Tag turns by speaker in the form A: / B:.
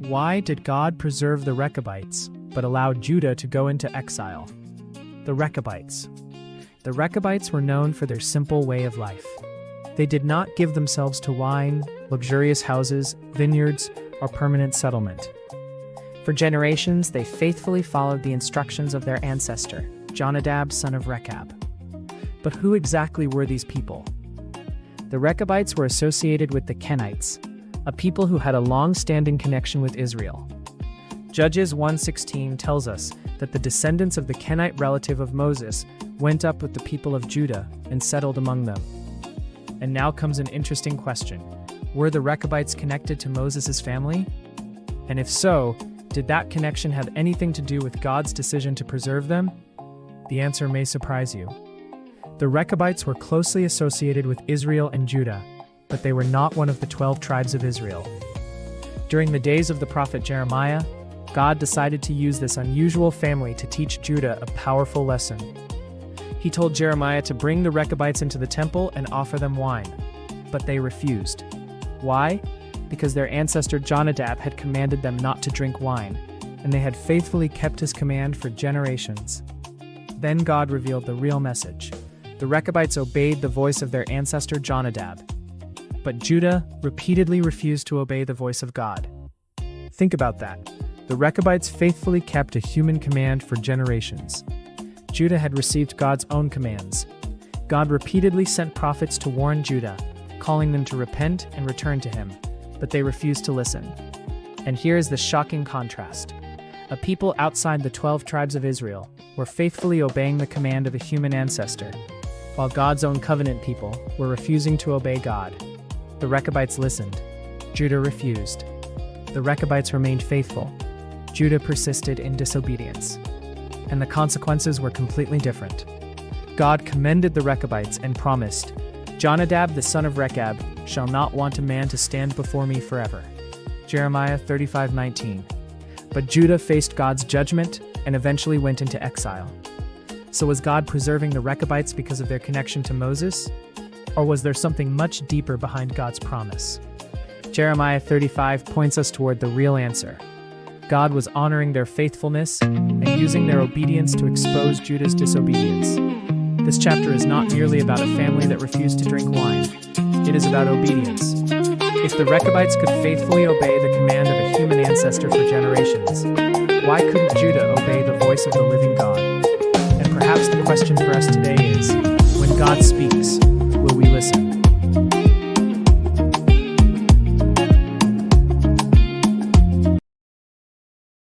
A: Why did God preserve the Rechabites, but allow Judah to go into exile? The Rechabites. The Rechabites were known for their simple way of life. They did not give themselves to wine, luxurious houses, vineyards, or permanent settlement. For generations, they faithfully followed the instructions of their ancestor, Jonadab, son of Rechab. But who exactly were these people? The Rechabites were associated with the Kenites, a people who had a long-standing connection with Israel. Judges 1:16 tells us that the descendants of the Kenite relative of Moses went up with the people of Judah and settled among them. And now comes an interesting question. Were the Rechabites connected to Moses' family? And if so, did that connection have anything to do with God's decision to preserve them? The answer may surprise you. The Rechabites were closely associated with Israel and Judah, but they were not one of the 12 tribes of Israel. During the days of the prophet Jeremiah, God decided to use this unusual family to teach Judah a powerful lesson. He told Jeremiah to bring the Rechabites into the temple and offer them wine, but they refused. Why? Because their ancestor Jonadab had commanded them not to drink wine, and they had faithfully kept his command for generations. Then God revealed the real message. The Rechabites obeyed the voice of their ancestor Jonadab, but Judah repeatedly refused to obey the voice of God. Think about that. The Rechabites faithfully kept a human command for generations. Judah had received God's own commands. God repeatedly sent prophets to warn Judah, calling them to repent and return to him, but they refused to listen. And here is the shocking contrast. A people outside the 12 tribes of Israel were faithfully obeying the command of a human ancestor, while God's own covenant people were refusing to obey God. The Rechabites listened. Judah refused. The Rechabites remained faithful. Judah persisted in disobedience. And the consequences were completely different. God commended the Rechabites and promised, "Jonadab the son of Rechab shall not want a man to stand before me forever." Jeremiah 35:19. But Judah faced God's judgment and eventually went into exile. So was God preserving the Rechabites because of their connection to Moses? Or was there something much deeper behind God's promise? Jeremiah 35 points us toward the real answer. God was honoring their faithfulness and using their obedience to expose Judah's disobedience. This chapter is not merely about a family that refused to drink wine. It is about obedience. If the Rechabites could faithfully obey the command of a human ancestor for generations, why couldn't Judah obey the voice of the living God? And perhaps the question for us today is, when God speaks, will we listen?